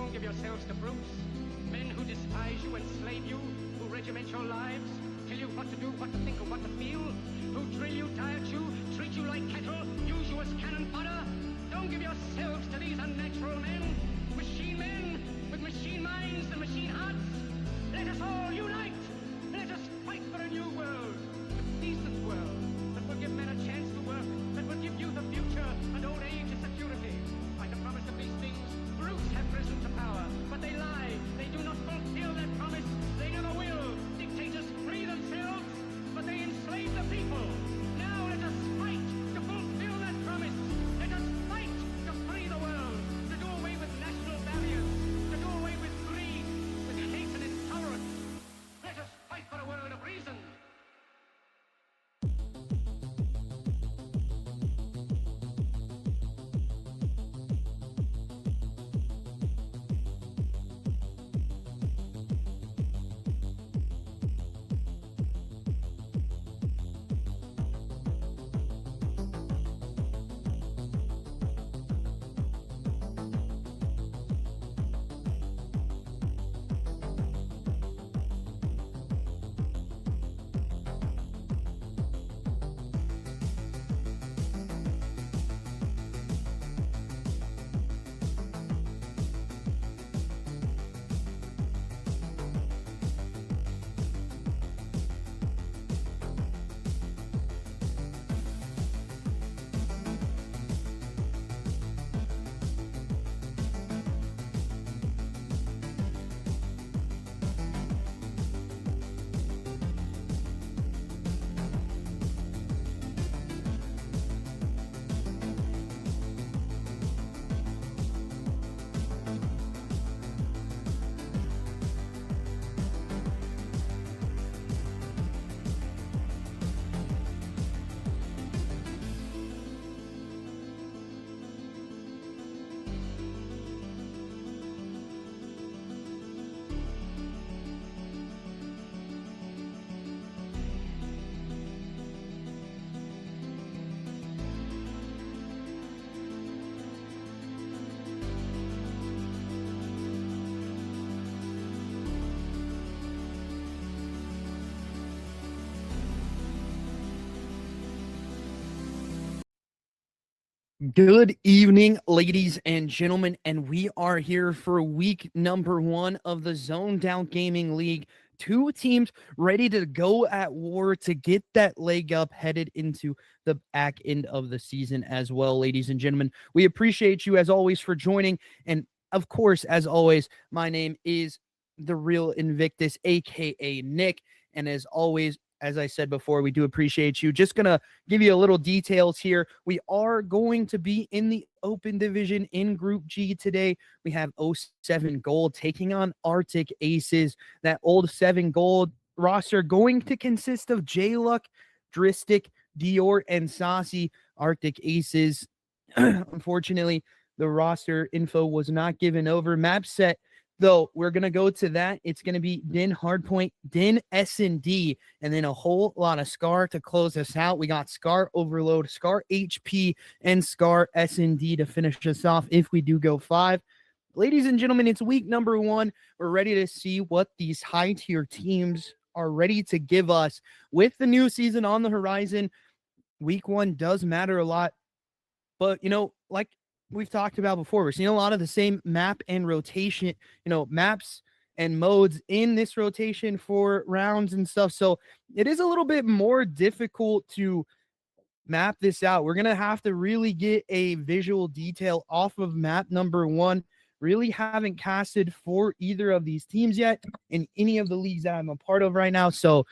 Don't give yourselves to brutes, men who despise you, enslave you, who regiment your lives, tell you what to do, what to think, or what to feel, who drill you, diet you, treat you like cattle, use you as cannon fodder. Don't give yourselves to these unnatural men with machine minds and machine hearts. Let us all unite. Let us fight for a new world, a decent world that will give men a chance to work, that will give youth a future and old age a security. By the promise of these things, brutes have risen to power, but they lie. They do not fulfill their promise. They never will. Dictators free themselves, but they enslave the people. Now let us fight to fulfill that promise. Let us fight to free the world, to do away with national barriers, to do away with greed, with hate and intolerance. Let us fight for a world of reason. Good evening, ladies and gentlemen, and we are here for week number 1 of the Zone Down Gaming League. 2 teams ready to go at war to get that leg up headed into the back end of the season as well, ladies and gentlemen. We appreciate you as always for joining, and of course, as always, my name is the Real Invictus, aka Nick, and as always, as I said before, we do appreciate you. Just going to give you a little details here. We are going to be in the open division in Group G today. We have 07 Gold taking on ARTIC ACES. That old 7 Gold roster going to consist of J-Luck, Dristic, Dior, and Saucy. ARTIC ACES, unfortunately, the roster info was not given over. Map set, though, we're going to go to that. It's going to be Din Hardpoint, Din S&D, and then a whole lot of Scar to close us out. We got Scar Overload, Scar HP, and Scar S&D to finish us off if we do go 5. Ladies and gentlemen, it's week number 1. We're ready to see what these high-tier teams are ready to give us. With the new season on the horizon, week 1 does matter a lot. But, like we've talked about before, we're seeing a lot of the same map and rotation, maps and modes in this rotation for rounds and stuff. So it is a little bit more difficult to map this out. We're going to have to really get a visual detail off of map number 1. Really haven't casted for either of these teams yet in any of the leagues that I'm a part of right now. So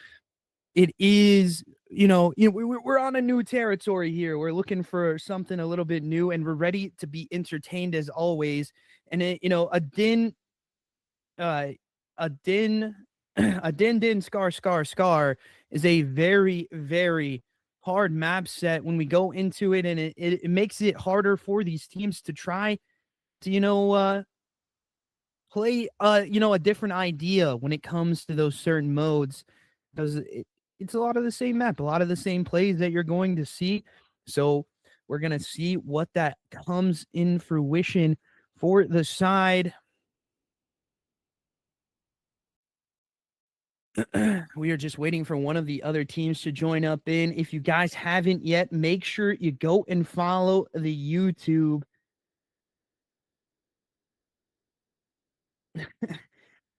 it is, we're on a new territory here. We're looking for something a little bit new, and we're ready to be entertained as always. And a din, scar is a very, very hard map set when we go into it, and it makes it harder for these teams to try to, play, a different idea when it comes to those certain modes, because it's a lot of the same map, a lot of the same plays that you're going to see. So we're going to see what that comes in fruition for the side We are just waiting for one of the other teams to join up in. If you guys haven't yet, make sure you go and follow the YouTube.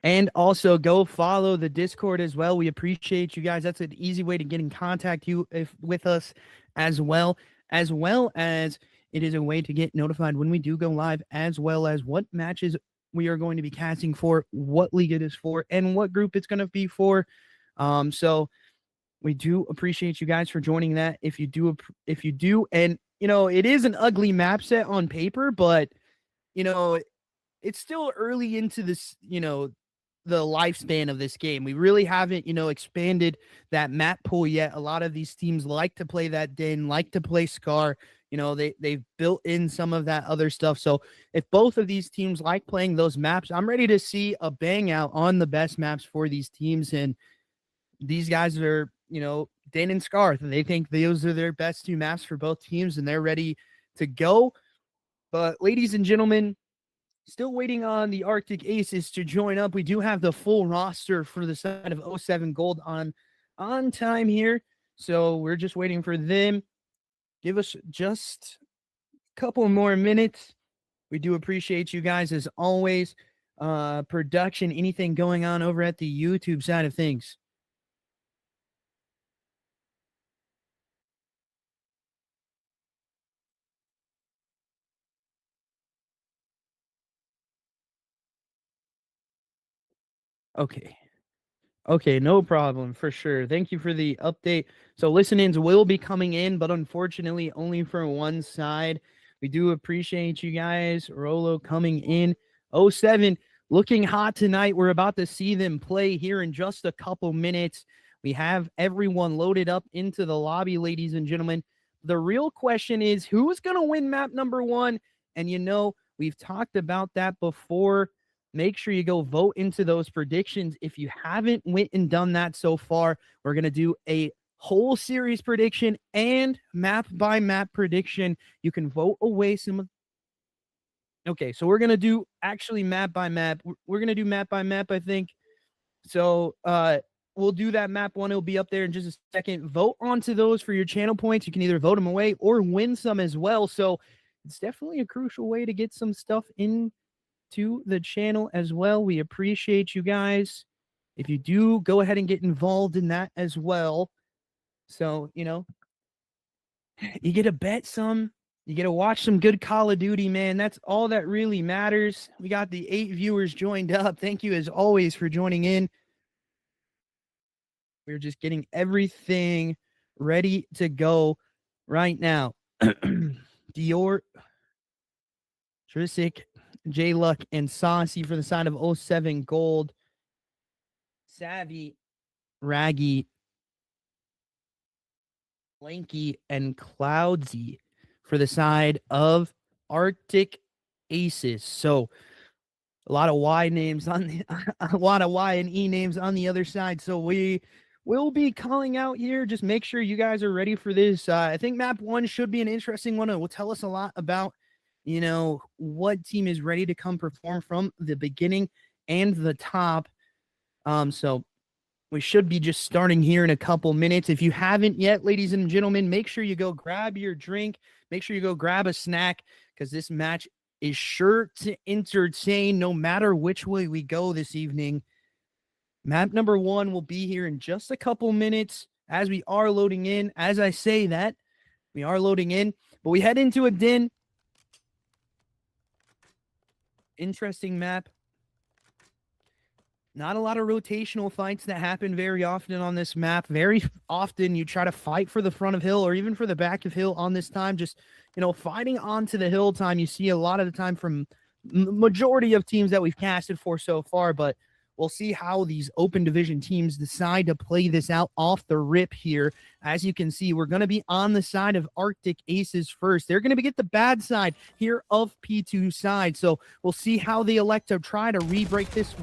And also go follow the Discord as well. We appreciate you guys. That's an easy way to get in contact with us as well as it is a way to get notified when we do go live, as well as what matches we are going to be casting for, what league it is for, and what group it's going to be for. So we do appreciate you guys for joining that. If you do, and it is an ugly map set on paper, but it's still early into this, the lifespan of this game. We really haven't, expanded that map pool yet. A lot of these teams like to play that Din, like to play Scar. They've built in some of that other stuff. So if both of these teams like playing those maps, I'm ready to see a bang out on the best maps for these teams. And these guys are, Din and Scar. They think those are their best two maps for both teams, and they're ready to go. But ladies and gentlemen, still waiting on the Arctic Aces to join up. We do have the full roster for the side of 07 Gold on time here. So we're just waiting for them. Give us just a couple more minutes. We do appreciate you guys as always. Production, anything going on over at the YouTube side of things? Okay, no problem, for sure. Thank you for the update. So listen-ins will be coming in, but unfortunately only for one side. We do appreciate you guys. Rolo coming in. 07 looking hot tonight. We're about to see them play here in just a couple minutes. We have everyone loaded up into the lobby, ladies and gentlemen. The real question is, who's going to win map number 1? And we've talked about that before. Make sure you go vote into those predictions. If you haven't went and done that so far, we're going to do a whole series prediction and map by map prediction. You can vote away some of. Okay, so we're going to do actually map by map. We're going to do map by map, I think. So we'll do that map one. It'll be up there in just a second. Vote onto those for your channel points. You can either vote them away or win some as well. So it's definitely a crucial way to get some stuff in to the channel as well. We appreciate you guys. If you do, go ahead and get involved in that as well. So, you get to bet some, you get to watch some good Call of Duty, man. That's all that really matters. We got the 8 viewers joined up. Thank you as always for joining in. We're just getting everything ready to go right now. Dior, Trisic, J-Luck, and Saucy for the side of 07 Gold. Savvy, Raggy, Lanky, and Cloudsy for the side of Arctic Aces. So a lot of Y names on a lot of Y and E names on the other side. So we will be calling out here. Just make sure you guys are ready for this. I think map 1 should be an interesting one. It will tell us a lot about what team is ready to come perform from the beginning and the top. So we should be just starting here in a couple minutes. If you haven't yet, ladies and gentlemen, make sure you go grab your drink. Make sure you go grab a snack, because this match is sure to entertain no matter which way we go this evening. Map number 1 will be here in just a couple minutes as we are loading in. As I say that, we are loading in, but we head into a Din. Interesting map. Not a lot of rotational fights that happen very often on this map. Very often you try to fight for the front of hill or even for the back of hill on this time. Just, fighting onto the hill time. You see a lot of the time from majority of teams that we've casted for so far, but we'll see how these open division teams decide to play this out off the rip here. As you can see, we're going to be on the side of Arctic Aces first. They're going to get the bad side here of P2 side. So we'll see how they elect to try to re-break this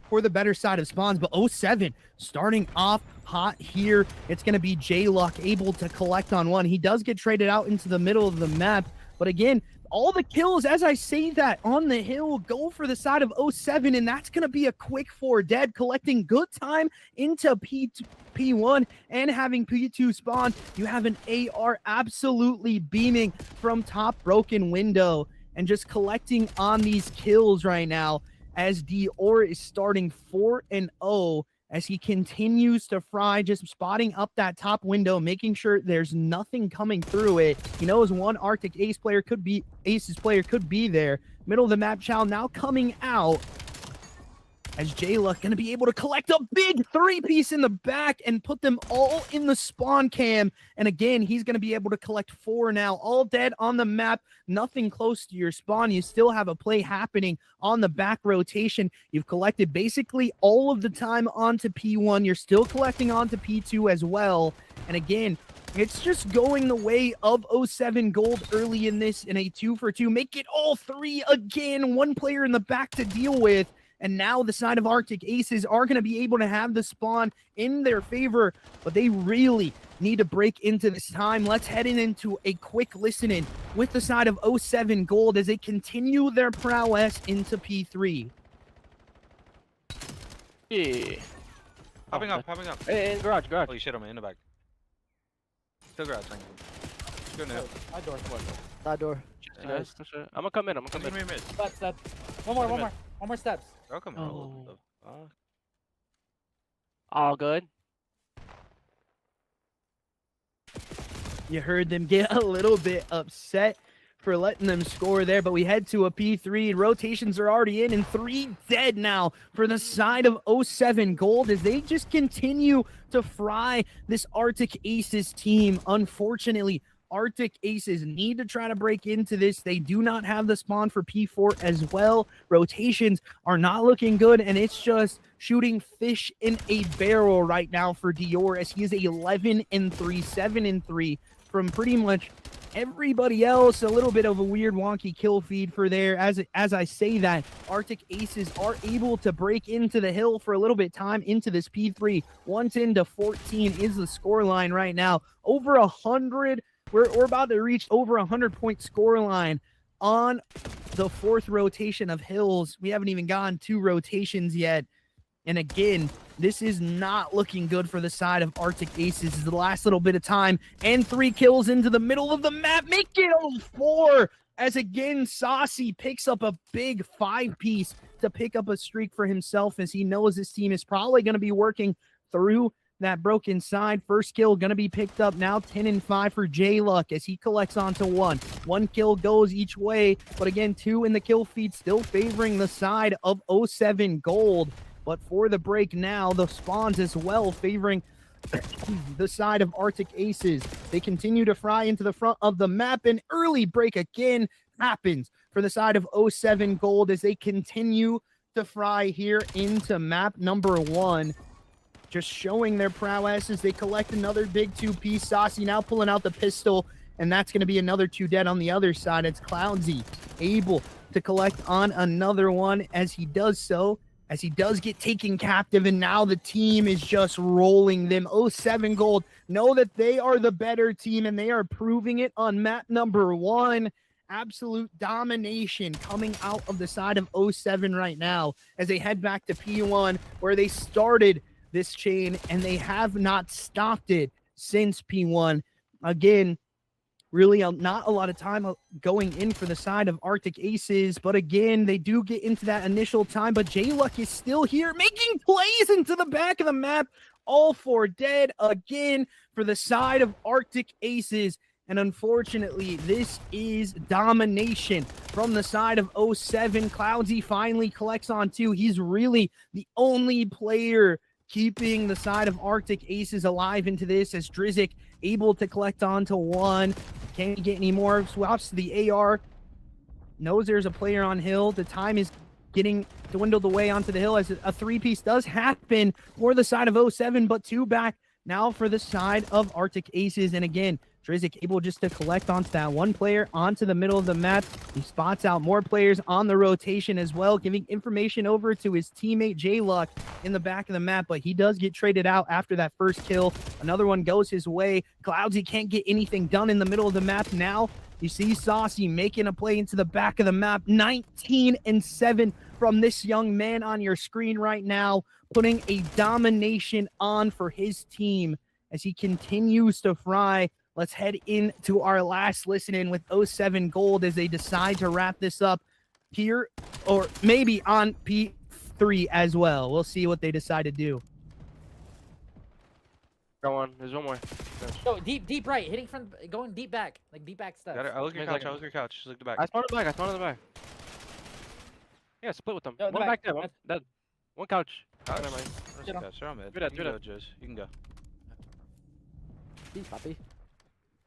for the better side of spawns. But 07 starting off hot here. It's going to be J-Luck able to collect on one. He does get traded out into the middle of the map. But again, all the kills, as I say that, on the hill go for the side of 07, and that's going to be a quick 4 dead, collecting good time into P1 and having P2 spawn. You have an AR absolutely beaming from top broken window and just collecting on these kills right now as Dior is starting 4-0 as he continues to fry, just spotting up that top window, making sure there's nothing coming through it. He knows one ARTIC ACES player could be there. Middle of the map, Chow now coming out as J-Luck going to be able to collect a big 3-piece in the back and put them all in the spawn cam. And again, he's going to be able to collect 4 now, all dead on the map, nothing close to your spawn. You still have a play happening on the back rotation. You've collected basically all of the time onto P1. You're still collecting onto P2 as well. And again, it's just going the way of 07 Gold early in this in a 2-for-2. Make it all 3 again. One player in the back to deal with. And now the side of ARTIC ACES are going to be able to have the spawn in their favor, but they really need to break into this time. Let's head into a quick listen-in with the side of 07 Gold as they continue their prowess into P3. Yeah. Popping up. Hey, in garage. Holy shit, I'm in the back. Still garage, thank you. Go now. That door. Guys, I'm gonna come in. Step. One more steps. Welcome. Oh. All good. You heard them get a little bit upset for letting them score there, but we head to a P3. Rotations are already in, and 3 dead now for the side of 07 Gold as they just continue to fry this ARTIC ACES team. Unfortunately, ARTIC ACES need to try to break into this. They do not have the spawn for P4 as well. Rotations are not looking good, and it's just shooting fish in a barrel right now for Dior as he is 11-3, 7-3 from pretty much everybody else. A little bit of a weird wonky kill feed for there. As I say that, ARTIC ACES are able to break into the hill for a little bit time into this P3. 110-14 is the score line right now. Over 100. We're about to reach over 100-point score line on the 4th rotation of hills. We haven't even gone 2 rotations yet. And again, this is not looking good for the side of ARTIC ACES. This is the last little bit of time, and 3 kills into the middle of the map. Make it 4 as again, Saucy picks up a big 5-piece to pick up a streak for himself as he knows this team is probably going to be working through that broken side. First kill going to be picked up now. 10-5 for J-Luck as he collects onto 1. 1 kill goes each way, but again, 2 in the kill feed, still favoring the side of 07 Gold. But for the break now, the spawns as well favoring the side of ARTIC ACES. They continue to fry into the front of the map. An early break again happens for the side of 07 Gold as they continue to fry here into map number 1. Just showing their prowess as they collect another big 2-piece. Saucy now pulling out the pistol, and that's going to be another 2 dead on the other side. It's Cloudsy able to collect on another one as he does so, as he does get taken captive, and now the team is just rolling them. 07 Gold know that they are the better team, and they are proving it on map number 1. Absolute domination coming out of the side of 07 right now as they head back to P1 where they started this chain, and they have not stopped it since P1. Again, really not a lot of time going in for the side of ARTIC ACES, but again, they do get into that initial time, but J-Luck is still here making plays into the back of the map. All 4 dead again for the side of ARTIC ACES. And unfortunately, this is domination from the side of 07. Cloudsy finally collects on 2. He's really the only player keeping the side of ARTIC ACES alive into this as Drizzik able to collect onto 1. Can't get any more swaps to the AR. Knows there's a player on hill. The time is getting dwindled away onto the hill as a 3-piece does happen for the side of 07, but 2 back now for the side of ARTIC ACES. And again, Drizzik able just to collect onto that 1 player onto the middle of the map. He spots out more players on the rotation as well, giving information over to his teammate J-Luck in the back of the map, but he does get traded out after that first kill. Another one goes his way. Cloudsy can't get anything done in the middle of the map now. You see Saucy making a play into the back of the map. 19-7 from this young man on your screen right now, putting a domination on for his team as he continues to fry. Let's head into our last listen-in with 07 Gold as they decide to wrap this up here, or maybe on P3 as well. We'll see what they decide to do. Got one. There's one more. Go deep right, hitting from going deep back, like deep back steps. I look your couch. I look your couch. Just look the back. I spawned in the back. I spawned in the back. Yeah, split with them. Yo, in the One back. back there. One dead. One couch. Couch? Never mind. Where's Get the him. couch? They're all mid. You're dead, You can you're go, Jizz. You can go. Deep, puppy.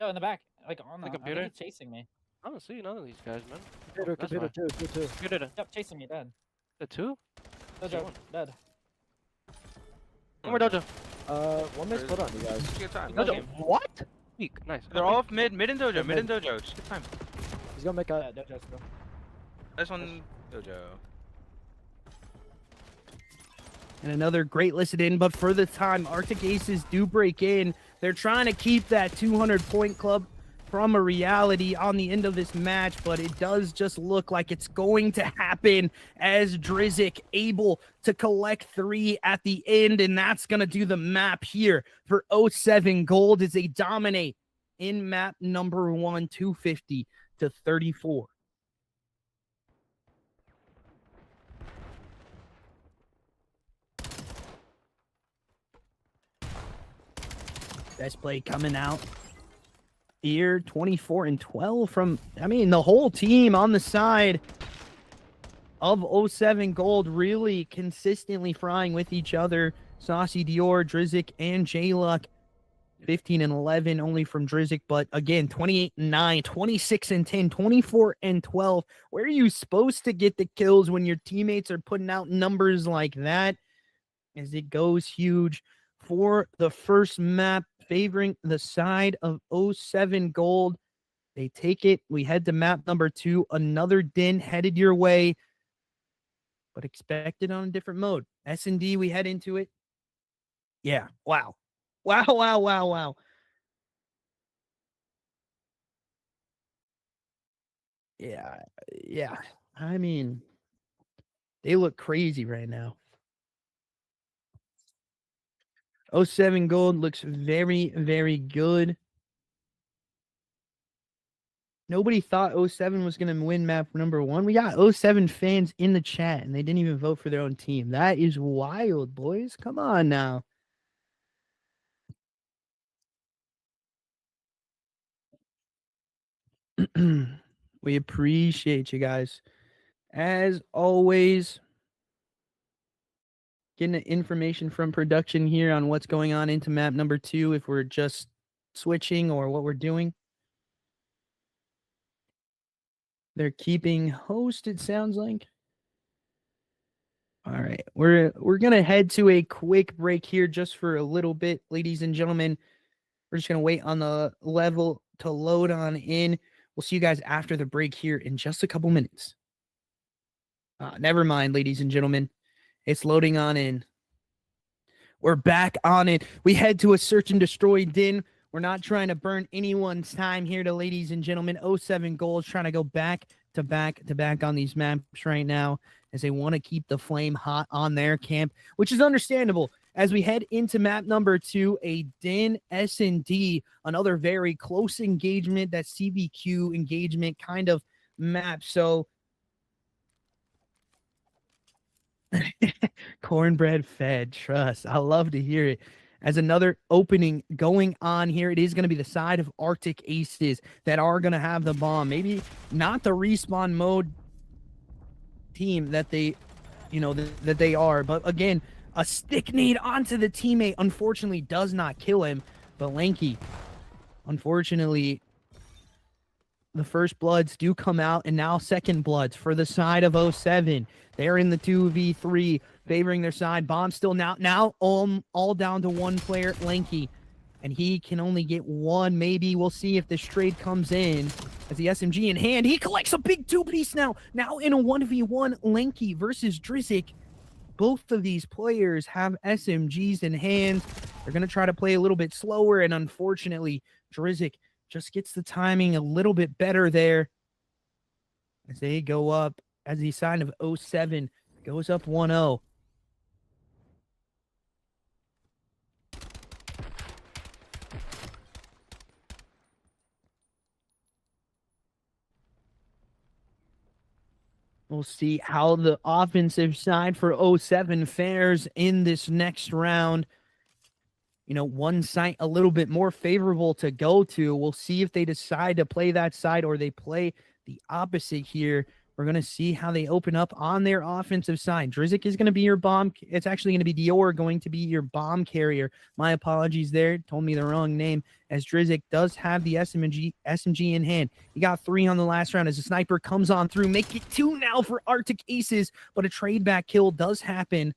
Yo, in the back, like on The the computer? I think he's chasing me. I don't see none of these guys, man. Computer, That's computer, two. Computer. Yep, chasing me, dead. The two? Dojo, one. dead. One more dojo. One minute split on you guys. Just get time. Dojo. game. What? Weak. Nice. They're all mid and dojo. They're Mid and mid. dojo. Just get time. He's gonna make Yeah, a. Dojo still. This one, dojo. And another great listen in, but for the time, Arctic Aces do break in. They're trying to keep that 200-point club from a reality on the end of this match, but it does just look like it's going to happen as Drizzik able to collect 3 at the end, and that's going to do the map here for 07 Gold as they dominate in map number 1, 250 to 34. Best play coming out here, 24-12 from, I mean, the whole team on the side of 07 Gold, really consistently frying with each other. Saucy, Dior, Drizzik, and J-Luck. 15-11 only from Drizzik, but again, 28-9, 26-10, 24-12. Where are you supposed to get the kills when your teammates are putting out numbers like that? As it goes huge for the first map, favoring the side of 07 Gold. They take it. We head to map number 2. Another din headed your way, but expected on a different mode. S&D, we head into it. Yeah. Wow. Wow. Yeah. I mean, they look crazy right now. 07 Gold looks very, very good. Nobody thought 07 was going to win map number 1. We got 07 fans in the chat, and they didn't even vote for their own team. That is wild, boys. Come on now. We appreciate you guys. As always, getting the information from production here on what's going on into map number 2, if we're just switching or what we're doing. They're keeping host, it sounds like. All right, we're going to head to a quick break here just for a little bit, ladies and gentlemen. We're just going to wait on the level to load on in. We'll see you guys after the break here in just a couple minutes. Never mind, ladies and gentlemen. It's loading on in. We're back on it. We head to a search and destroy din. We're not trying to burn anyone's time here, ladies and gentlemen. 07 Gold trying to go back to back on these maps right now as they want to keep the flame hot on their camp, which is understandable. As we head into map number 2, a din S&D, another very close engagement, that CBQ engagement kind of map. So cornbread fed, trust. I love to hear it. As another opening going on here, it is going to be the side of ARTIC Aces that are going to have the bomb. Maybe not the respawn mode team that they, that they are. But again, a stick nade onto the teammate, unfortunately, does not kill him. But Lanky, unfortunately, the first bloods do come out, and now second bloods for the side of 07. They're in the 2v3, favoring their side. Bomb still now all down to one player, Lanky. And he can only get one. Maybe we'll see if this trade comes in. As the SMG in hand, he collects a big 2-piece now. Now in a 1v1, Lanky versus Drizzik. Both of these players have SMGs in hand. They're going to try to play a little bit slower, and unfortunately, Drizzik just gets the timing a little bit better there as they go up, as the sign of 07 goes up 1-0. We'll see how the offensive side for 07 fares in this next round. You know, one site a little bit more favorable to go to. We'll see if they decide to play that side or they play the opposite here. We're going to see how they open up on their offensive side. Drizik is going to be your bomb. It's actually going to be Dior going to be your bomb carrier. My apologies there. Told me the wrong name, as Drizik does have the SMG in hand. He got 3 on the last round as the sniper comes on through. Make it 2 now for ARTIC ACES, but a trade back kill does happen.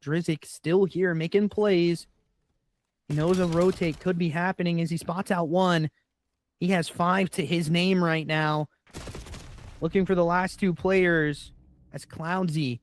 Drizik still here making plays. He knows a rotate could be happening as he spots out 1. He has 5 to his name right now. Looking for the last 2 players as Cloudsy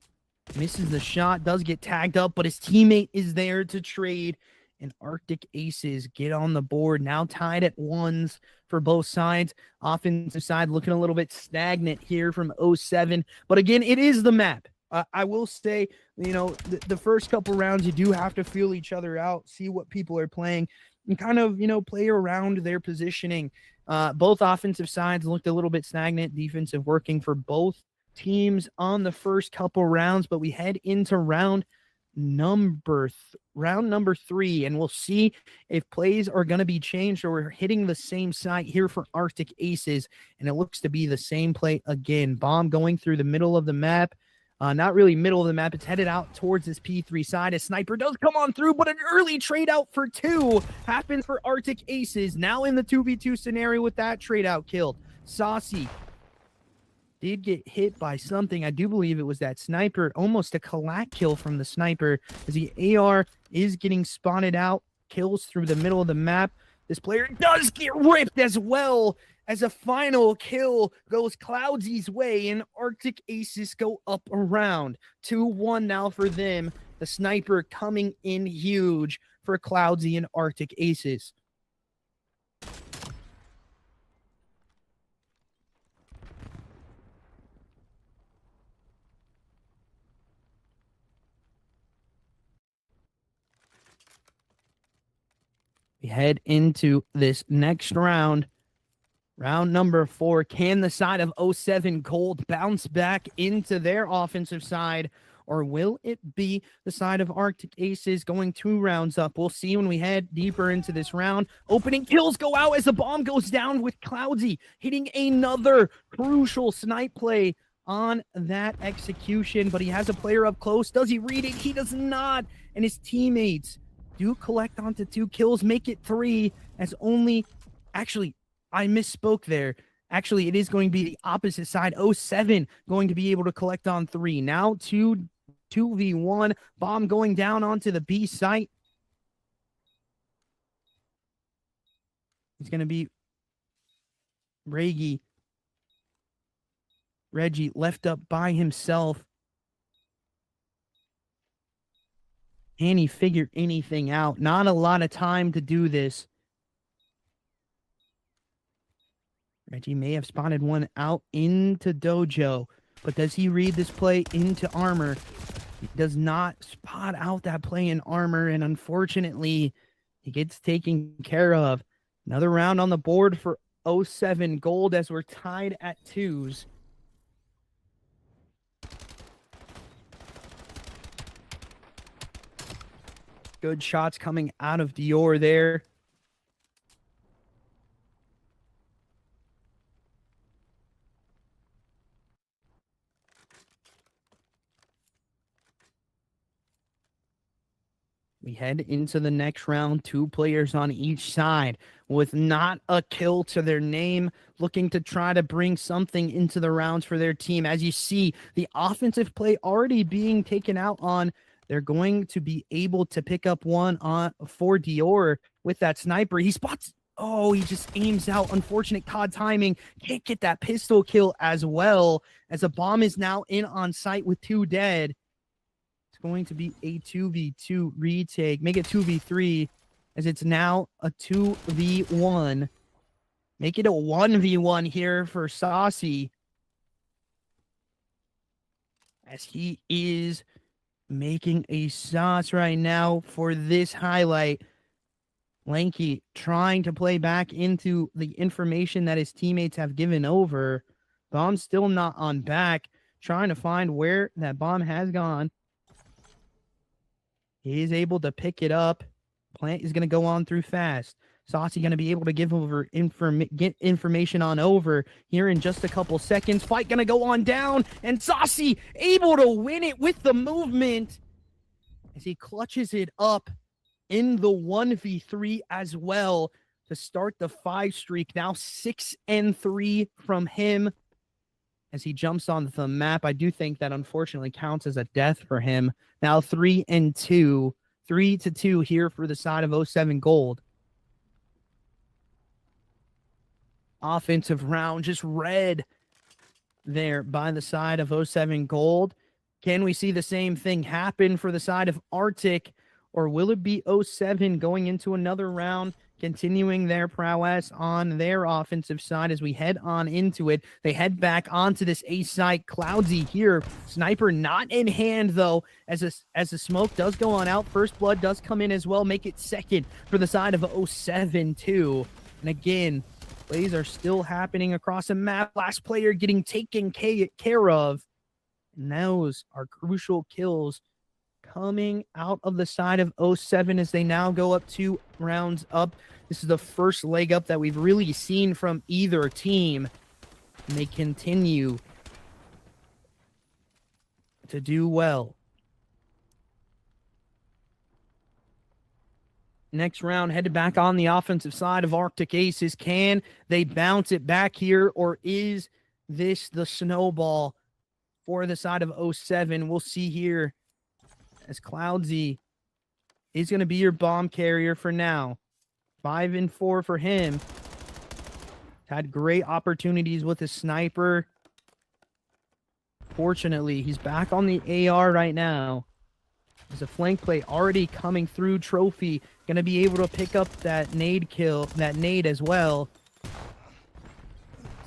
misses the shot, does get tagged up, but his teammate is there to trade. And ARTIC ACES get on the board, now tied at 1s for both sides. Offensive side looking a little bit stagnant here from 07. But again, it is the map. I will say, you know, the first couple rounds, you do have to feel each other out, see what people are playing, and kind of, you know, play around their positioning. Both offensive sides looked a little bit stagnant, defensive working for both teams on the first couple rounds, but we head into round number 3, and we'll see if plays are going to be changed or we're hitting the same site here for ARTIC ACES, and it looks to be the same play again. Bomb going through the middle of the map. Not really middle of the map. It's headed out towards this P3 side. A sniper does come on through, but an early trade out for 2 happens for ARTIC ACES. Now in the 2v2 scenario with that trade out killed. Saucy did get hit by something. I do believe it was that sniper. Almost a collect kill from the sniper as the AR is getting spotted out. Kills through the middle of the map. This player does get ripped as well, as a final kill goes Cloudsy's way, and ARTIC ACES go up around 2-1 now for them. The sniper coming in huge for Cloudsy and ARTIC ACES. We head into this next round. Round number 4. Can the side of 07 Gold bounce back into their offensive side, or will it be the side of ARTIC ACES going 2 rounds up? We'll see when we head deeper into this round. Opening kills go out as the bomb goes down with Cloudsy hitting another crucial snipe play on that execution, but he has a player up close. Does he read it? He does not, and his teammates do collect onto 2 kills, make it 3, as only... Actually, I misspoke there. Actually, it is going to be the opposite side. 07 going to be able to collect on 3. Now 2v1. Bomb going down onto the B site. It's going to be Reggie left up by himself. Can he figure anything out? Not a lot of time to do this. Reggie may have spotted one out into Dojo, but does he read this play into armor? He does not spot out that play in armor, and unfortunately, he gets taken care of. Another round on the board for 07 Gold as we're tied at 2s. Good shots coming out of Dior there. We head into the next round, 2 players on each side with not a kill to their name, looking to try to bring something into the rounds for their team. As you see, the offensive play already being taken out on. They're going to be able to pick up one on for Dior with that sniper. He spots. Oh, he just aims out. Unfortunate COD timing. Can't get that pistol kill as well, as a bomb is now in on site with 2 dead. Going to be a 2v2 retake, make it 2v3, as it's now a 2v1. Make it a 1v1 here for Saucy. As he is making a sauce right now for this highlight. Lanky trying to play back into the information that his teammates have given over. Bomb still not on back. Trying to find where that bomb has gone. He is able to pick it up. Plant is going to go on through fast. Saucy going to be able to give over get information on over here in just a couple seconds. Fight going to go on down, and Saucy able to win it with the movement as he clutches it up in the 1v3 as well to start the 5 streak. Now 6-3 from him as he jumps on the map. I do think that unfortunately counts as a death for him. Now 3-2, 3-2 here for the side of 07 Gold. Offensive round just red there by the side of 07 Gold. Can we see the same thing happen for the side of ARTIC, or will it be 07 going into another round, continuing their prowess on their offensive side as we head on into it? They head back onto this A site. Cloudsy here. Sniper not in hand, though, as the smoke does go on out. First blood does come in as well. Make it second for the side of 07, too. And again, plays are still happening across the map. Last player getting taken care of. And those are crucial kills coming out of the side of 07 as they now go up 2 rounds up. This is the first leg up that we've really seen from either team. And they continue to do well. Next round, headed back on the offensive side of ARTIC ACES. Can they bounce it back here, or is this the snowball for the side of 07? We'll see here as Cloudsy is going to be your bomb carrier for now. 5-4 for him. Had great opportunities with his sniper. Fortunately, he's back on the AR right now. There's a flank play already coming through. Trophy going to be able to pick up that nade kill, that nade as well.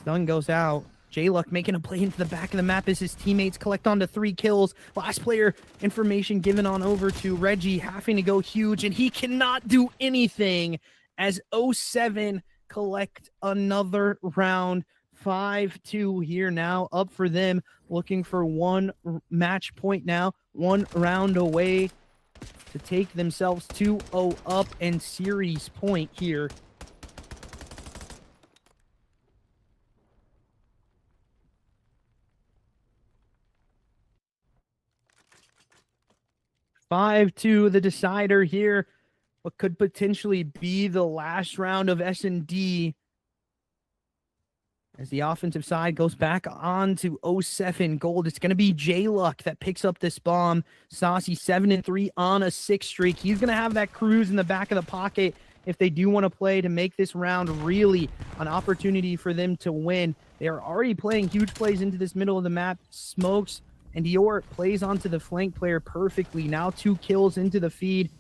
Stun goes out. J-Luck making a play into the back of the map as his teammates collect on to 3 kills. Last player information given on over to Reggie, having to go huge, and he cannot do anything as 07 collect another round. 5-2 here now, up for them, looking for 1 match point now, 1 round away to take themselves 2-0 up and series point here. (5-2) the decider here. What could potentially be the last round of S&D as the offensive side goes back on to 07 Gold. It's going to be J-Luck that picks up this bomb. Saucy 7-3 on a 6 streak. He's going to have that cruise in the back of the pocket if they do want to play to make this round really an opportunity for them to win. They are already playing huge plays into this middle of the map. Smokes, and Dior plays onto the flank player perfectly. Now 2 kills into the feed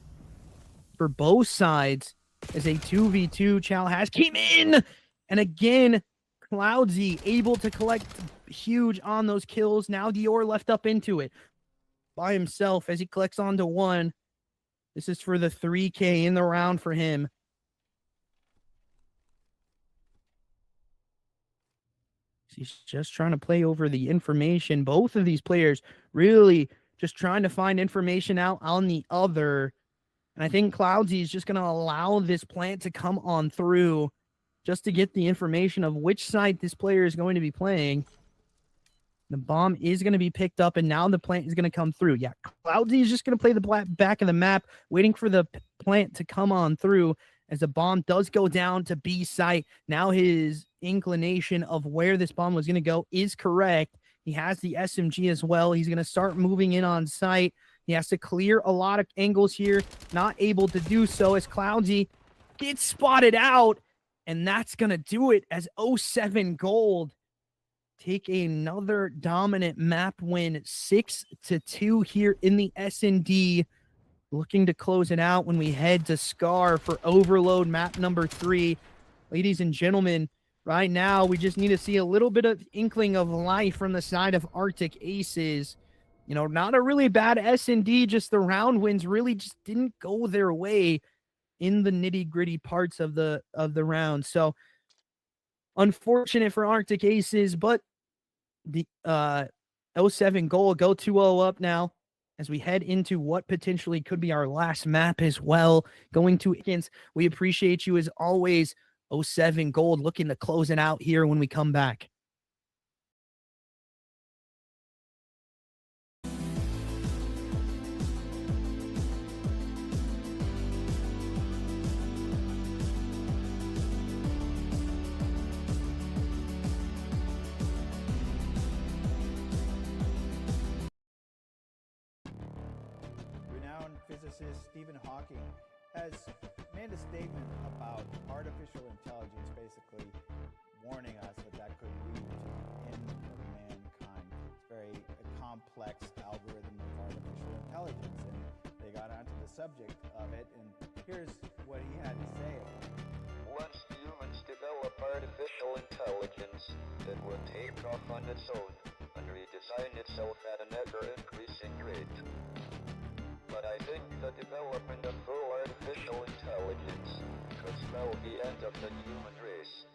for both sides as a 2v2. Chow has came in, and again, Cloudsy able to collect huge on those kills. Now Dior left up into it by himself as he collects onto 1. This is for the 3K in the round for him. He's just trying to play over the information. Both of these players really just trying to find information out on the other. And I think Cloudsy is just going to allow this plant to come on through just to get the information of which side this player is going to be playing. The bomb is going to be picked up, and now the plant is going to come through. Yeah, Cloudsy is just going to play the back of the map, waiting for the plant to come on through as the bomb does go down to B site. Now his inclination of where this bomb was going to go is correct. He has the SMG as well. He's going to start moving in on site. He has to clear a lot of angles here, not able to do so as Cloudsy gets spotted out. And that's going to do it as 07 Gold take another dominant map win, 6-2 here in the S&D. Looking to close it out when we head to Scar for Overload map number 3. Ladies and gentlemen, right now, we just need to see a little bit of inkling of life from the side of ARTIC ACES. You know, not a really bad S&D, just the round wins really just didn't go their way in the nitty-gritty parts of the round. So unfortunate for ARTIC ACES, but the 07 goal go 2-0 up now as we head into what potentially could be our last map as well. Going to Higgins, we appreciate you as always. 07 gold looking to close it out here when we come back. Renowned physicist Stephen Hawking has made a statement about artificial intelligence, basically warning us that could lead to the end of mankind. It's very complex algorithm of artificial intelligence, and they got onto the subject of it, and here's what he had to say. Once humans develop artificial intelligence, it will take off on its own and redesign itself at an ever-increasing rate. But I think the development of full artificial intelligence could spell the end of the human race.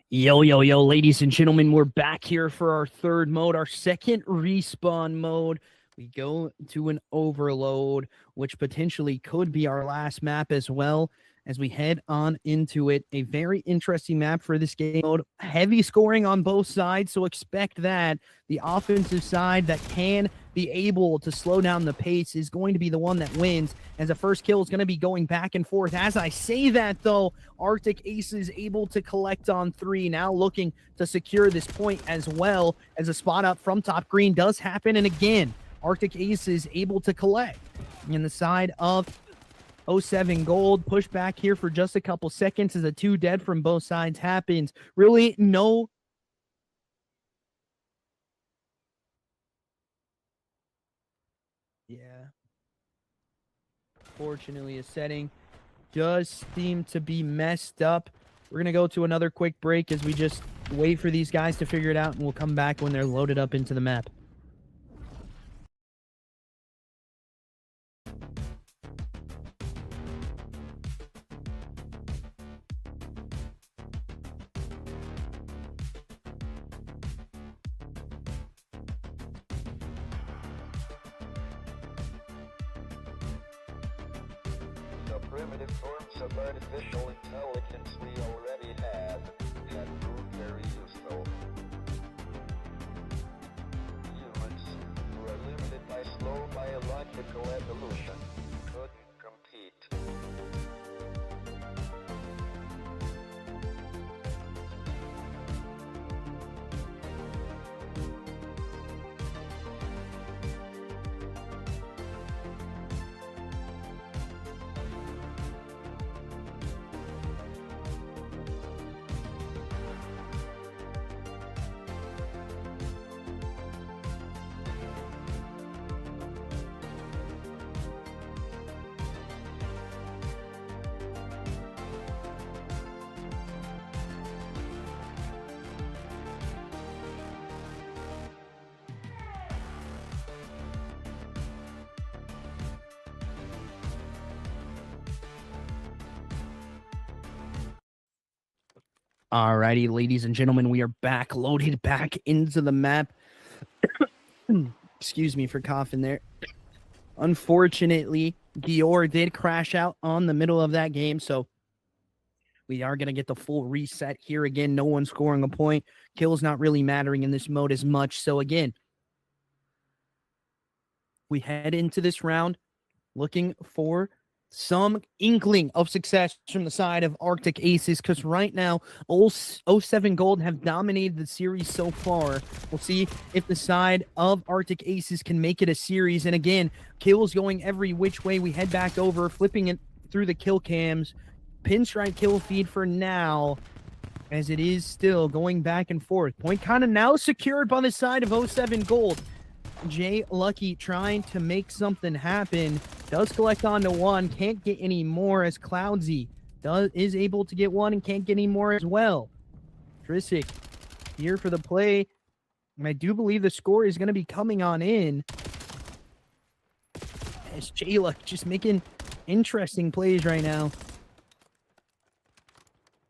Yo, ladies and gentlemen, we're back here for our third mode, our second respawn mode. We go to an overload, which potentially could be our last map as well as we head on into it. A very interesting map for this game mode. Heavy scoring on both sides, so expect that. The offensive side that can be able to slow down the pace is going to be the one that wins, as the first kill is going to be going back and forth. As I say that, though, ARTIC ACES able to collect on 3, now looking to secure this point as well, as a spot up from top green does happen, and again, ARTIC ACES able to collect. In the side of 07 gold, push back here for just a couple seconds as a 2 dead from both sides happens. Really no... Yeah. Fortunately, a setting does seem to be messed up. We're going to go to another quick break as we just wait for these guys to figure it out, and we'll come back when they're loaded up into the map. The primitive forms of artificial intelligence we already have proved very useful. Humans, who are limited by slow biological evolution, couldn't compete. Alrighty, ladies and gentlemen, we are back, loaded back into the map. Excuse me for coughing there. Unfortunately, Dior did crash out on the middle of that game, so we are going to get the full reset here again. No one scoring a point. Kills not really mattering in this mode as much. So again, we head into this round looking for some inkling of success from the side of ARTIC ACES, because right now 07 Gold have dominated the series so far. We'll see if the side of ARTIC ACES can make it a series. And again, kills going every which way. We head back over, flipping it through the kill cams. Pinstripe kill feed for now, as it is still going back and forth. Point kind of now secured by the side of 07 Gold. Jay Lucky trying to make something happen. Does collect onto one. Can't get any more, as Cloudsy is able to get one and can't get any more as well. Trisic here for the play. And I do believe the score is going to be coming on in, as Jay Luck just making interesting plays right now.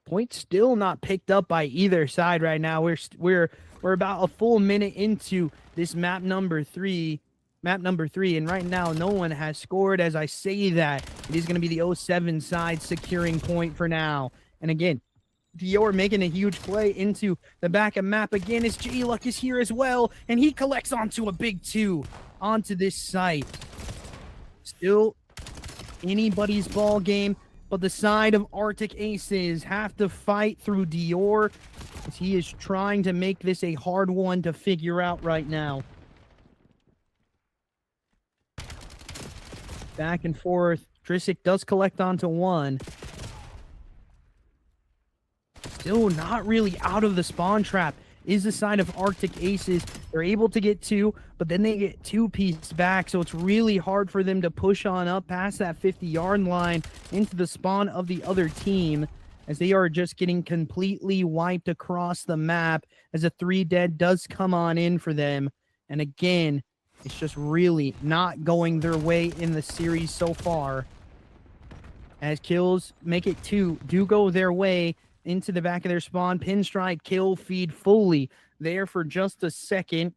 Point still not picked up by either side right now. We're about a full minute into this map number 3, and right now no one has scored. As I say that, it is going to be the 07 side securing point for now. And again, Dior making a huge play into the back of map again, as J Luck is here as well, and he collects onto a big 2 onto this site. Still anybody's ball game, but the side of ARTIC ACES have to fight through Dior, as he is trying to make this a hard one to figure out right now. Back and forth. Trisic does collect onto one. Still not really out of the spawn trap is the side of ARTIC ACES. They're able to get 2, but then they get 2 pieces back, so it's really hard for them to push on up past that 50-yard line into the spawn of the other team, as they are just getting completely wiped across the map, as a 3 dead does come on in for them. And again, it's just really not going their way in the series so far, as kills make it 2 do go their way into the back of their spawn. Pinstripe kill feed fully there for just a second,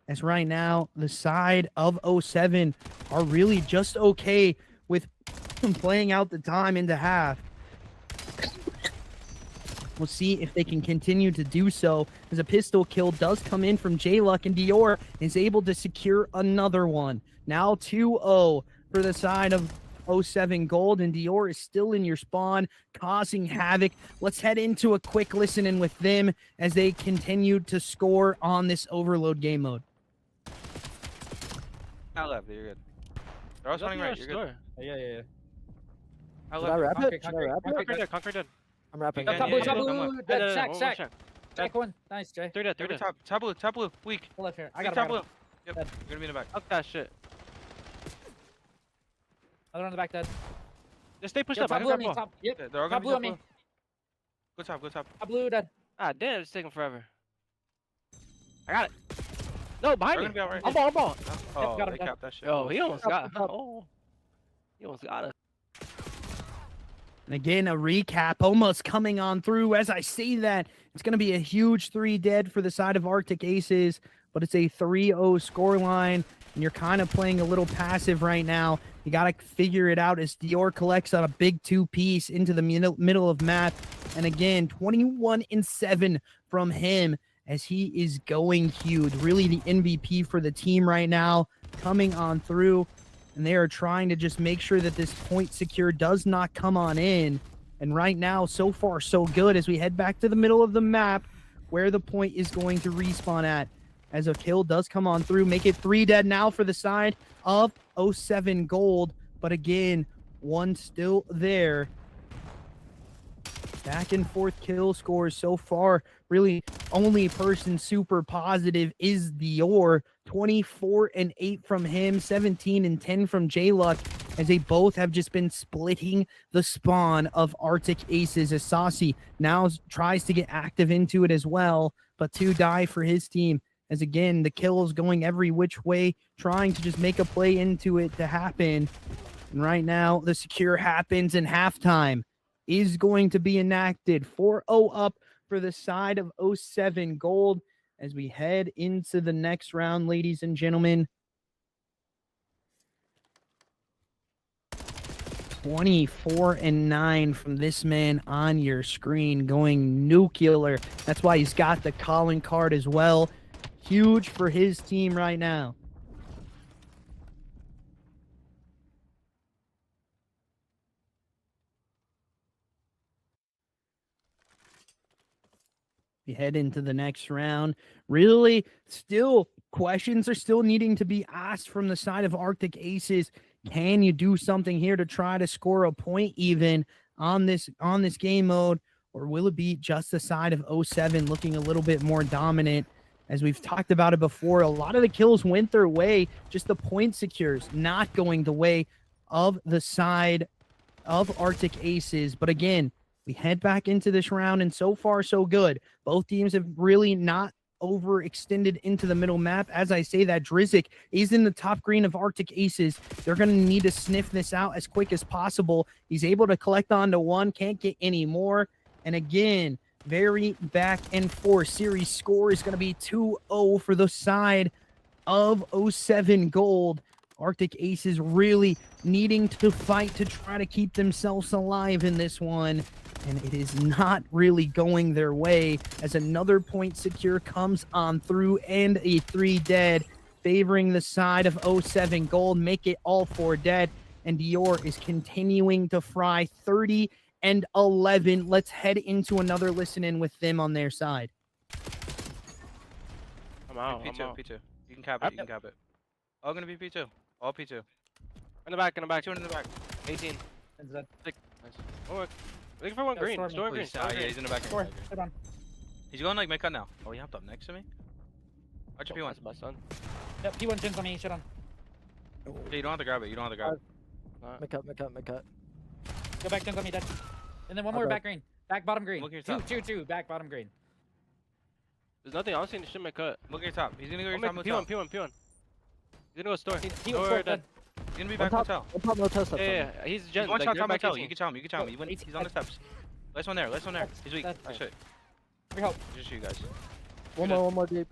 as right now the side of 07 are really just okay with playing out the time into half. We'll see if they can continue to do so, as a pistol kill does come in from J-Luck, and Dior is able to secure another one. Now 2-0 for the side of 07 Gold, and Dior is still in your spawn, causing havoc. Let's head into a quick listen in with them as they continue to score on this overload game mode. I left, you're good. They're all running right, you're good. Yeah. I Should I wrap it? Concrete, Concrete dead, concrete dead. I'm wrapping Yeah, it. Top yeah, blue, top yeah, blue, yeah. dead, One sack, more sack. check. Sack one. Nice, Jay. 3 dead, 3 Every dead. top blue, weak. Pull left here. I Weak got top him. blue. Yep, Dead. you're gonna be in the back. Fuck that shit. Other on the back dead. Just stay pushed Yo, up. I top can blue on grab me. ball. Top, yep. Yeah, they're all Top gonna blue be on me. Go top, go top. Top blue dead. Ah, damn, it's taking forever. I got it. No, behind They're me. gonna be out right I'm here. ball. Oh, got him, they got him. capped that shit. Yo, he almost got. Up. Oh, he almost got us. And again, a recap almost coming on through. As I say that, it's going to be a huge 3 dead for the side of ARTIC ACES, but it's a 3-0 scoreline, and you're kind of playing a little passive right now. You got to figure it out, as Dior collects on a big 2-piece into the middle of map. And again, 21-7 from him, as he is going huge. Really the MVP for the team right now, coming on through. And they are trying to just make sure that this point secure does not come on in. And right now, so far, so good, as we head back to the middle of the map where the point is going to respawn at. As a kill does come on through, make it 3 dead now for the side of 07 Gold. But again, one still there. Back and forth kill scores so far. Really, only person super positive is Dior. 24-8 from him, 17-10 from J-Luck, as they both have just been splitting the spawn of ARTIC ACES, as Saucy now tries to get active into it as well, but 2 die for his team, as again, the kills going every which way, trying to just make a play into it to happen. And right now, the secure happens, and halftime is going to be enacted. 4-0 up for the side of 07 Gold, as we head into the next round, ladies and gentlemen. 24-9 from this man on your screen, going nuclear. That's why he's got the calling card as well. Huge for his team right now. We head into the next round. Really, still, questions are still needing to be asked from the side of Arctic Aces. Can you do something here to try to score a point even on this game mode? Or will it be just the side of 07 looking a little bit more dominant? As we've talked about it before, a lot of the kills went their way, just the point secures not going the way of the side of Arctic Aces. But again, we head back into this round, and so far, so good. Both teams have really not overextended into the middle map. As I say that, Drizzik is in the top green of Arctic Aces. They're going to need to sniff this out as quick as possible. He's able to collect onto one, can't get any more. And again, very back and forth. Series score is going to be 2-0 for the side of 07 Gold. Arctic Aces really needing to fight to try to keep themselves alive in this one. And it is not really going their way as another point secure comes on through and a 3 dead, favoring the side of 07 Gold. Make it all 4 dead. And Dior is continuing to fry 30-11. Let's head into another listen in with them on their side. I'm out. P2, I'm out. P2. You can cap it, you can cap it. All gonna be P2. All P2. In the back, in the back. 2 in the back. 18. Nice. Oh, looking for one green. storm Storm green. Please, yeah, he's in the back. Four. Sit on. He's going like mid-cut now. Oh, he hopped up next to me. Watch your P1. That's my son. Yep, P1 chins on me. Shit on. Yeah, you don't have to grab it. You don't have to grab it. Mid cut. Go back, chins on me, dead. And then one I'll more go. back green. Back bottom green. Look at your Two, top. two, two. Back bottom green. There's nothing. I'm seeing the shit my cut. Look at your top. He's gonna go your I'm top making motel. P1. He's gonna go store. He Door was fourth, dead. dead. He's gonna be One back top, motel. one top, no test. Yeah. He's He's gen. one Like, shot you're top back motel. 18. You can challenge him. You can challenge him. He's on the steps. Last one there. Last one there. He's weak. That's Oh fine. shit. Free help. Just you guys. One more deep.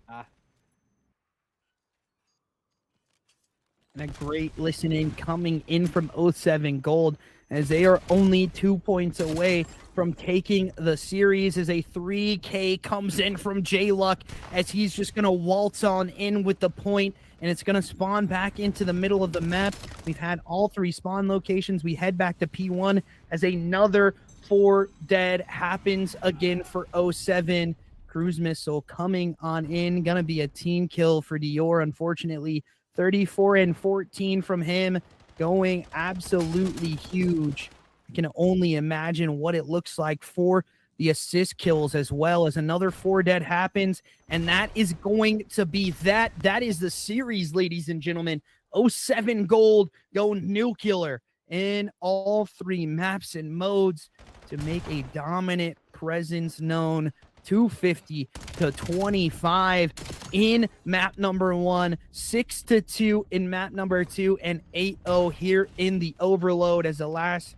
And a great listening coming in from 07 Gold, as they are only 2 points away from taking the series, as a 3K comes in from J-Luck, as he's just going to waltz on in with the point, and it's going to spawn back into the middle of the map. We've had all 3 spawn locations. We head back to P1 as another 4 dead happens again for 07. Cruise missile coming on in. Going to be a team kill for Dior, unfortunately. 34-14 from him, going absolutely huge. I can only imagine what it looks like for the assist kills, as well as another 4 dead happens, and that is going to be that. That is the series, ladies and gentlemen. 07 Gold going nuclear in all 3 maps and modes to make a dominant presence known. 250-25 in map number 1, 6-2 in map number 2, and 8-0 here in the overload, as the last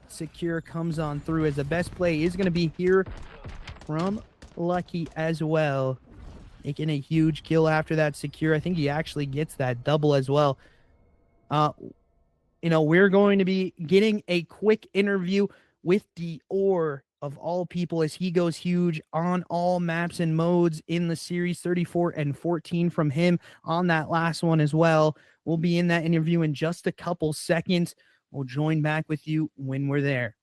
secure comes on through, as the best play is going to be here from Lucky as well, making a huge kill after that secure. I think he actually gets that double as well. We're going to be getting a quick interview with Dior, of all people, as he goes huge on all maps and modes in the series. 34-14 from him on that last one as well. We'll be in that interview in just a couple seconds. We'll join back with you when we're there.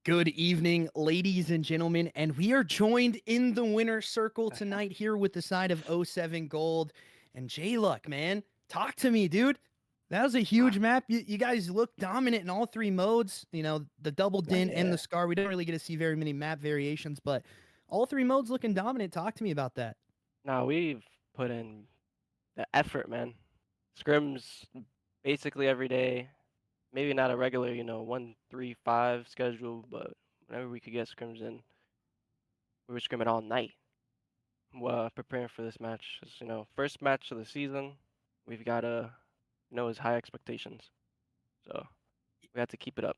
Good evening, ladies and gentlemen, and we are joined in the winner's circle tonight here with the side of 07 Gold. And J Luck, man, talk to me, dude. That was a huge map. You guys look dominant in all three modes. You know, the double din and the scar. We didn't really get to see very many map variations, but all three modes looking dominant. Talk to me about that. Now we've put in the effort, man. Scrims basically every day. Maybe not a regular, 1-3-5 schedule, but whenever we could get scrims in, we were scrimming all night. Preparing for this match. It's, first match of the season. We've got his high expectations. So we have to keep it up.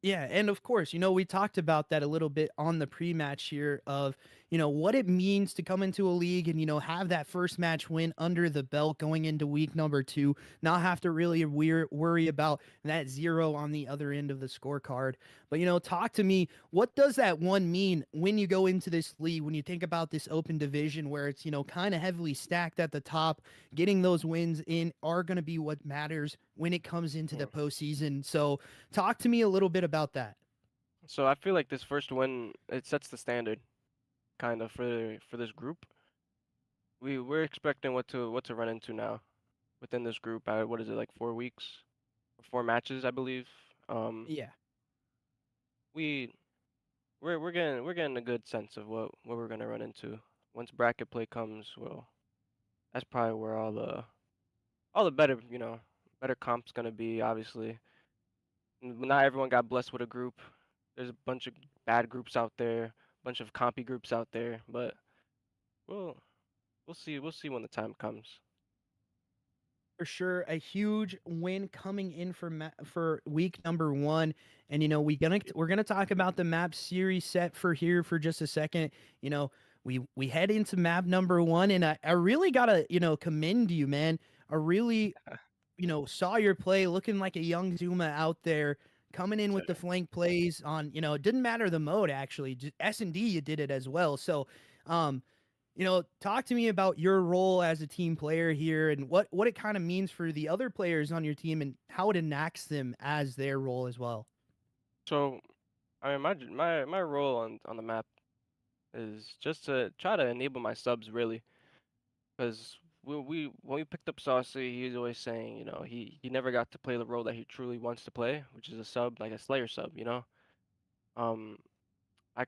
Yeah, and of course, we talked about that a little bit on the pre-match here of, what it means to come into a league and, have that first match win under the belt going into week number 2, not have to really worry about that 0 on the other end of the scorecard. But, talk to me, what does that one mean when you go into this league, when you think about this open division where it's, kind of heavily stacked at the top, getting those wins in are going to be what matters when it comes into the postseason. So talk to me a little bit about that. So I feel like this first win, it sets the standard kind of for this group. We're expecting what to run into now within this group. What is it, like 4 weeks? 4 matches, I believe. Yeah. We're getting a good sense of what we're gonna run into. Once bracket play comes, well, that's probably where all the better, better comp's gonna be, obviously. Not everyone got blessed with a group. There's a bunch of bad groups out there, a bunch of compy groups out there, but we'll we'll see when the time comes. For sure, a huge win coming in for week number 1, and we're gonna talk about the map series set for here for just a second. We head into map number 1, and I really gotta commend you, man. I really saw your play looking like a young Zuma out there, coming in with the flank plays on. It didn't matter the mode actually, just S&D you did it as well. So, talk to me about your role as a team player here and what it kind of means for the other players on your team and how it enacts them as their role as well. So, I mean, my role on the map is just to try to enable my subs really, because when we picked up Saucy, he was always saying, he never got to play the role that he truly wants to play, which is a sub, like a Slayer sub, Um, I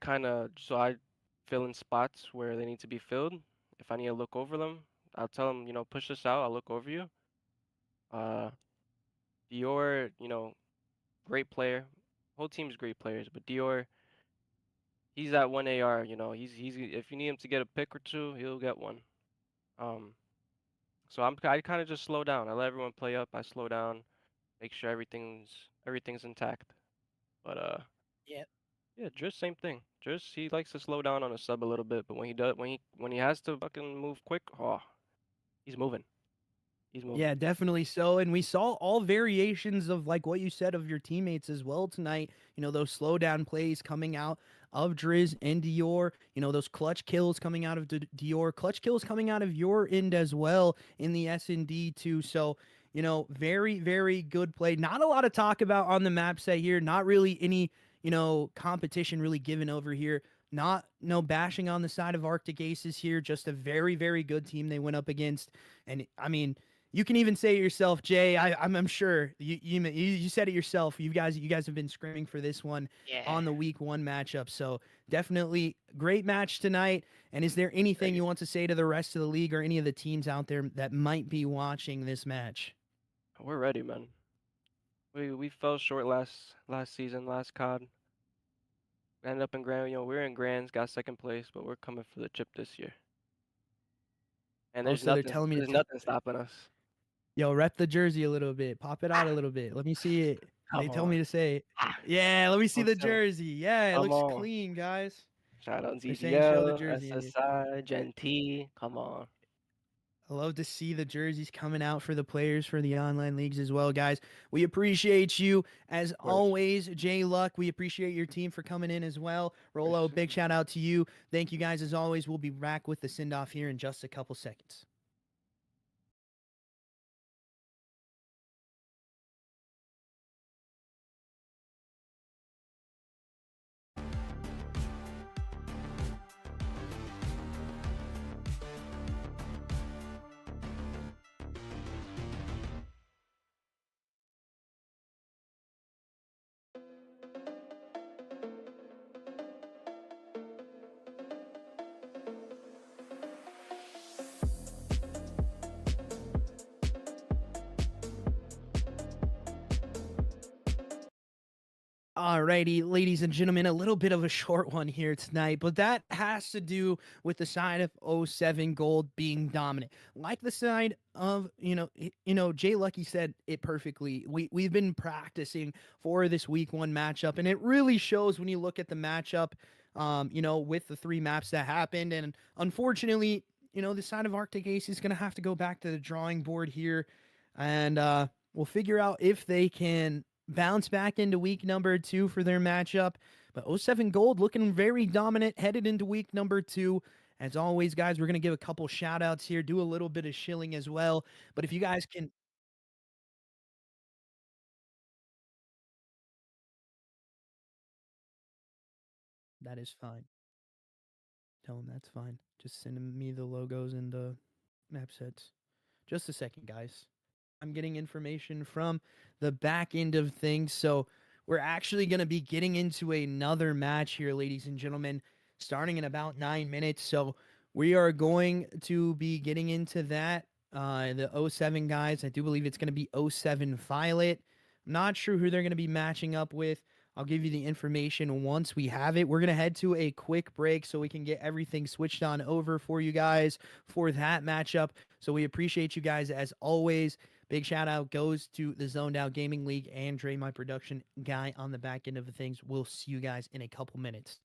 fill in spots where they need to be filled. If I need to look over them, I'll tell them, push this out, I'll look over you. Dior, great player. Whole team's great players, but Dior, he's that one AR, he's if you need him to get a pick or two, he'll get one. So I kind of just slow down. I let everyone play up. I slow down, make sure everything's intact. But Yeah. yeah, Driss same thing. Driss, he likes to slow down on a sub a little bit, but when he has to fucking move quick, he's moving. He's moving. Yeah, definitely so. And we saw all variations of like what you said of your teammates as well tonight. Those slow down plays coming out of Driz and Dior, those clutch kills coming out of Dior, clutch kills coming out of your end as well in the S&D too. So, very, very good play. Not a lot of talk about on the map set here. Not really any, competition really given over here. Not no bashing on the side of Arctic Aces here. Just a very, very good team they went up against. And I mean, you can even say it yourself, Jay. I'm sure you said it yourself. You guys have been screaming for this one on the week 1 matchup. So definitely great match tonight. And is there anything you want to say to the rest of the league or any of the teams out there that might be watching this match? We're ready, man. We fell short last season, last COD. We ended up in Grand. We were in Grands, got second place, but we're coming for the chip this year. And there's so they're telling me there's nothing stopping us. Yo, rep the jersey a little bit. Pop it out a little bit. Let me see it. They told me to say it. Yeah, let me see the jersey. Yeah, it looks clean, guys. Shout out They're saying show the ZGL, jersey. SSI, Gen T. Come on. I love to see the jerseys coming out for the players for the online leagues as well, guys. We appreciate you as always, Jay Luck. We appreciate your team for coming in as well. Rolo, big shout out to you. Thank you guys as always. We'll be back with the send off here in just a couple seconds. Alrighty, ladies and gentlemen, a little bit of a short one here tonight, but that has to do with the side of '07 Gold being dominant. Like the side of, Jay Lucky said it perfectly. We've been practicing for this week 1 matchup, and it really shows when you look at the matchup, with the 3 maps that happened. And unfortunately, the side of Arctic Ace is going to have to go back to the drawing board here, and we'll figure out if they can bounce back into week number 2 for their matchup. But '07 Gold looking very dominant headed into week number 2. As always, guys, we're going to give a couple shout outs here, do a little bit of shilling as well. But if you guys can. That is fine. Tell them that's fine. Just send me the logos and the map sets. Just a second, guys. I'm getting information from the back end of things. So we're actually going to be getting into another match here, ladies and gentlemen, starting in about 9 minutes. So we are going to be getting into that. The '07 guys, I do believe it's going to be '07 Violet. I'm not sure who they're going to be matching up with. I'll give you the information once we have it. We're going to head to a quick break so we can get everything switched on over for you guys for that matchup. So we appreciate you guys as always. Big shout out goes to the Zoned Out Gaming League and Dre, my production guy on the back end of things. We'll see you guys in a couple minutes.